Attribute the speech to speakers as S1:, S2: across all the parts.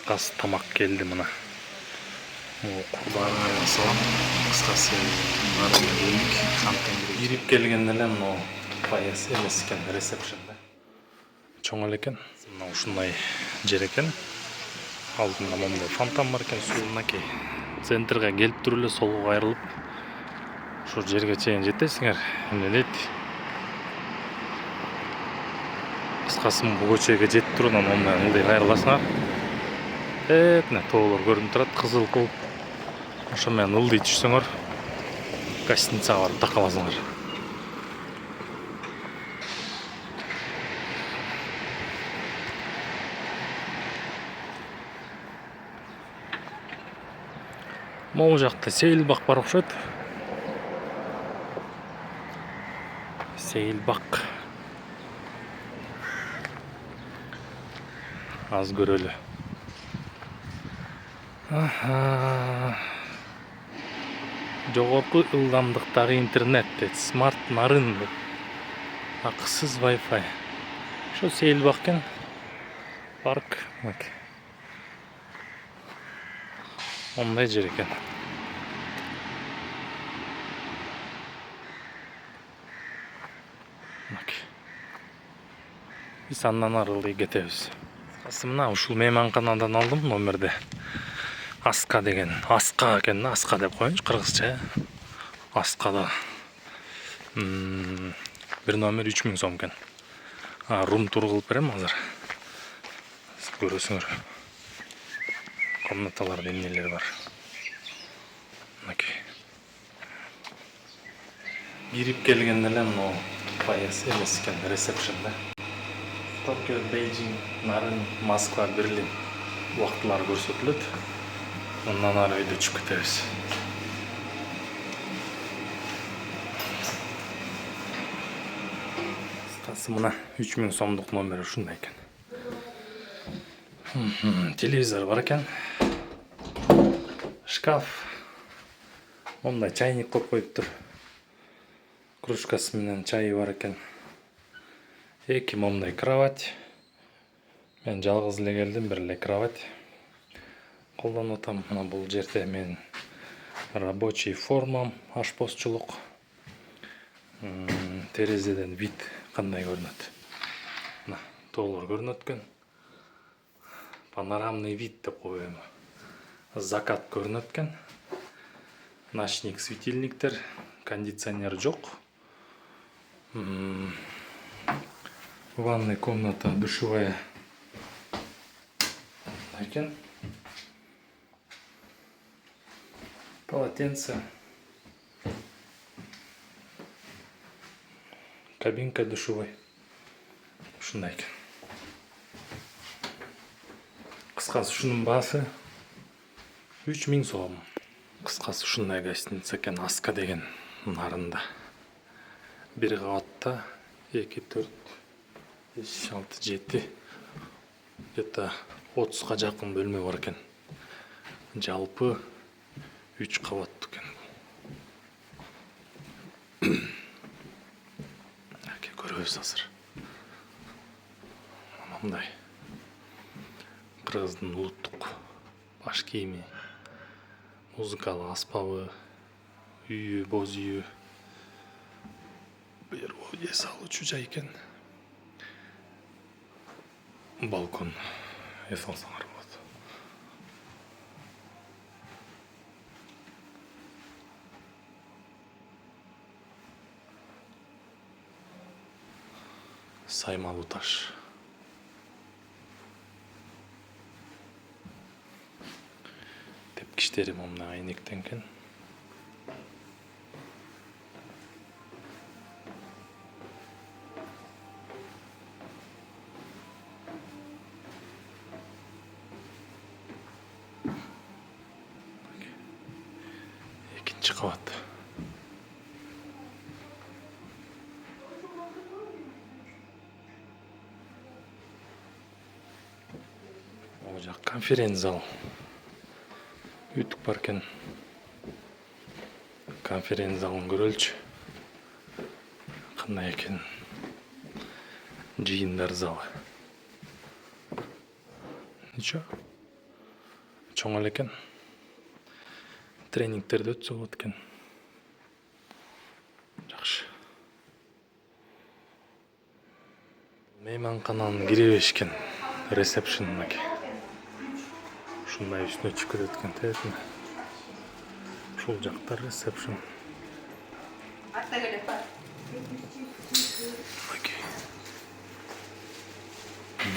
S1: кыскасы тамак келди мына. Баарыңарга салам. Кыскасы баарына келдик. Контент кирип келгенде эле мына пояс эмес экен, ресепшнда. Чоң эле экен. Мына ушундай жер экен. Алдында мондай фонтан бар экен, суунакей. Центрге келип туруп эле солго кайрылып, ошо жерге чейин жетесиңер. Эмне дейт? Кыскасы бул көчөгө жетип туруп, анан мындай кайрыласыңар. Мына тоолор көрүнүп турат, кызыл кылып. Ошо менен ылдый түшсөңөр, гостиницага барып такаласыңар. Могу жакта сейилбак бар окшойт. Сейилбак. Аз көрөлү. Жогорку ылдамдыктагы интернет дейт, смарт нарын дейт. Акысыз Wi-Fi. Ошо сейилбак экен. Парк. Ондай жер экен. Биз андан ары кетебиз. Мына ушул мейманканадан алдым номерди. Аска деген. Аска экен, Аска деп коеюнчу кыргызча. Аскада. Бир номер 3000 сом экен. Рум тур кылып берем азыр. Көрөсүңөр. Комнаталарда эмнелер бар. Кирип келгенде эле мына пояс эмес экен, ресепшнда. Токио, Бейжиң, Нарын, Москва, Берлин убактылары көрсөтүлөт. Мындан ары үйдө чыгып кетебиз. Кыскасы мына 3000 сомдук номер ушундай экен. Телевизор бар экен. Шкаф. Мондай чайник коюп коюптур. Кружкасы менен чайы бар экен. Эки мондай кровать. Мен жалгыз эле келдим, бир эле кровать. Колдонуп атам. Мына бул жерде мен рабочий формам, ашпозчулук. Терезеден вид кандай көрүнөт. Мына тоолор көрүнөт экен. Панорамный вид деп коеюн. Закат көрүнөт экен. Ночник, светильниктер, кондиционер жок. Ванная комната, душевая. Экен. Полотенце. Кабинка душевой. Ушундай экен. Кыскасы ушунун баасы 3000 сом. Кыскасы ушундай гостиница экен, Аска деген нарында. Бир кабатта 2, 4, 5, 6, 7 где-то 30га жакын бөлмө бар экен. Жалпы 3 кабаттуу экен. Көрөбүз азыр. Мындай. Кыргыздын улуттук баш кийими, музыкалык аспабы, үйү, боз үйү. Бир эс алуучу жай экен. Балкон эс алсаңар болот. Саймалуу таш. Тепкичтери момна айнектен экен. Экинчи кабат. Ол жак конференц зал. Ütүк бар экен. Конференц залын көрөлчү. Кандай экен? Жыйындар залы. Ничего? чоң эле экен. Тренингтерди өтсө болот экен. Жакшы. Мейманкананын кире эшкен ресепшнына. Ушундай үстүнө чыгып кетет экен тетине. Ушул жакта ресепшн.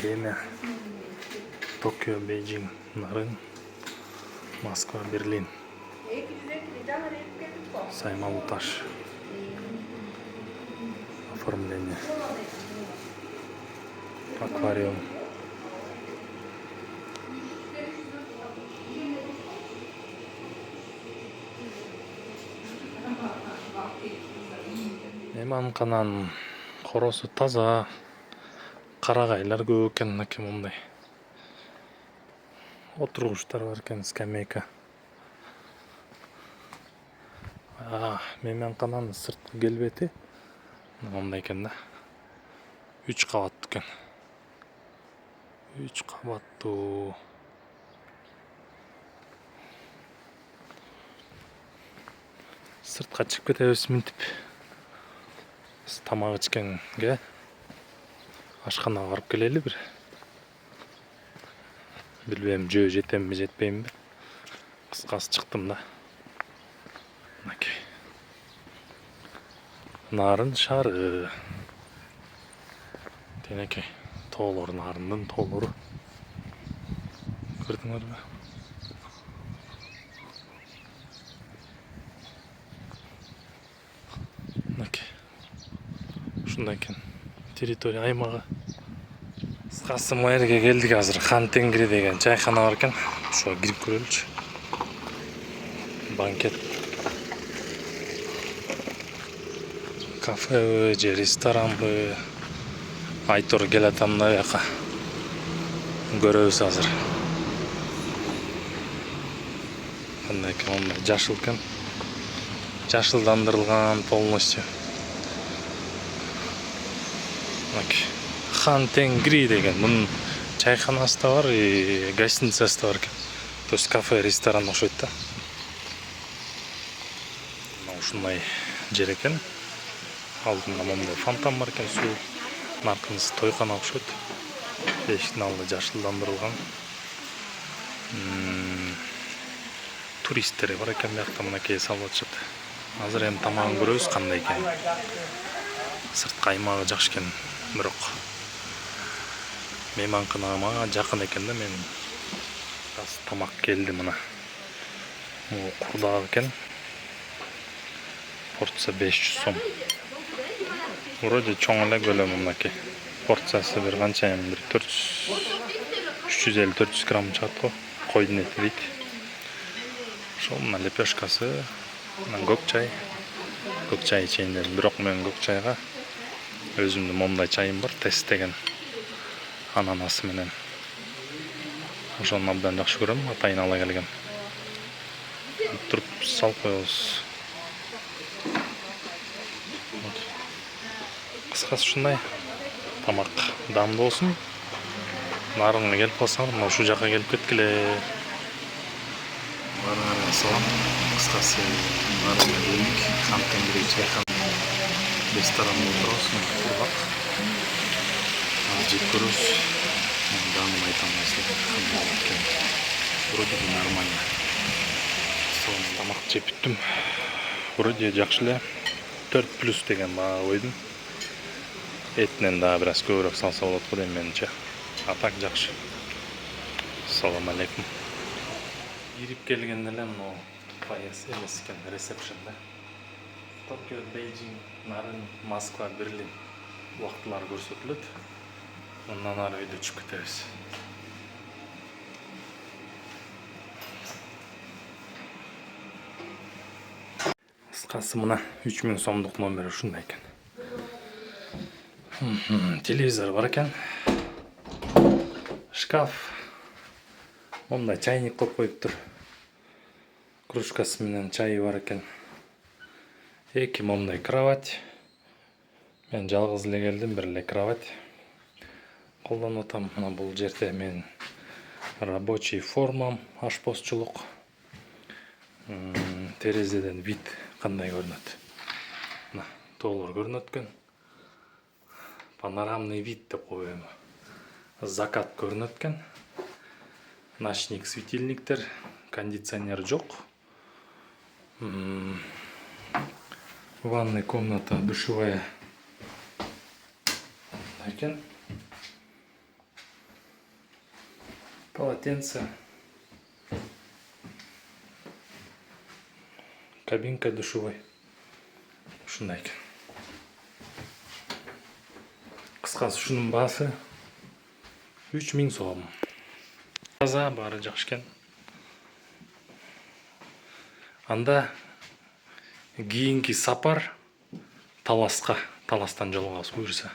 S1: Время. Токио, Бейжиң, Нарын, Москва, Берлин. Саймалы таш. Оформление. Аквариум. Мейманкананын коросу таза. Карагайлар көп экен, мындай. Отургучтар бар экен, скамейка. Мейманкананын сырткы келбети мындай экен да. 3 кабаттуу экен. 3 кабаттуу. Сыртка чыгып кетебиз минтип. Тамак ичкенге ашканага барып келели бир. Билбейм, жөө жетемби, жетпеймби. Кыскасы чыктым да. Мынакей. Нарын шаары. Тенекей. Тоолор, Нарындын тоолору. Көрдүңөрбү? Мынакей. Ушундай экен. Территория аймагы. Кыскасы мына жерге келдик азыр. Хан Тенгри деген чайхана бар экен. Ошого кирип көрөлүчү. Банкет. Кафе же ресторанбы. Айтор келатам мына жака. Көрөбүз азыр. Кандай экен, жашыл экен. Жашылдандырылган полностью. Хан Тенгри деген мунун чайханасы да бар, гостиницасы да бар экен. То есть кафе, ресторан окшойт да. Ушундай жер экен. Алдында момундай фонтан бар экен, суу. Наркынысы тойкана окшойт. Эшиктин алды жашылдандырылган. Туристтер бар экен, биякта мынакей салып атышат. Азыр эми тамагын көрөбүз кандай экен. Сырткы аймагы жакшы экен, бирок мейманканага жакын экен да, мен тамак келди мына. Курдак экен. Порция 500 сом. Вроде чоң эле көлөмү мынакей. Порциясы бир канча, бир 350-400 грамм чыгат го. Койдун эти дейт. Ошол мына лепешкасы, көк чай. Көк чай ичейин дедим, бирок мен көк чайга өзүмдүн момундай чайым бар, тест деген. Ананасы менен. Ошону абдан жакшы көрөм, атайын ала келгем. Туруп салып коебуз. Кыскасы ушундай. Тамак даамдуу болсун. Нарынга келип калсаңар, мына ушул жака келип кеткиле. Баарыңарга салам. Кыскасы Нарынга келдик. Хан Тенгри чайхана ресторанында отурабыз, курдак. Жеп көрөбүз. Даамын айтам эсептеп. Вроде бы нормально. Тамак жеп бүттүм. Вроде жакшы эле. 4+ деген баа койдум. Этинен дагы бир аз көбүрөөк салса болот го дейм менимче. А так жакшы. Салам алейкум. Кирип келгенде эле мына пояс эмес экен, ресепшнда. Токио, Бейжиң, Нарын, Москва, Берлин убактылар көрсөтүлөт. Мындан ары үйдө чыгып кетебиз. Кыскасы мына 3000 сомдук номер ушундай экен. Телевизор бар экен. Шкаф. Мондай чайник коюп коюптур. Кружкасы менен чайы бар экен. Эки мондай кровать. Мен жалгыз эле келдим, бир эле кровать колдонуп атам. Мына бул жерде мен Рабочий формам, ашпозчулук. Терезеден вид кандай көрүнөт? Мына тоолор көрүнөт экен. Панорамный вид деп коеюн. Закат көрүнөт экен. Ночник светильниктер, кондиционер жок. Ванная комната, душевая. Экен. Полотенце. Кабинка душевой. Ушундай экен. Кыскасы ушунун баасы 3000 сом. Таза, баары жакшы экен. Анда кийинки сапар Таластан жолугабыз буюрса.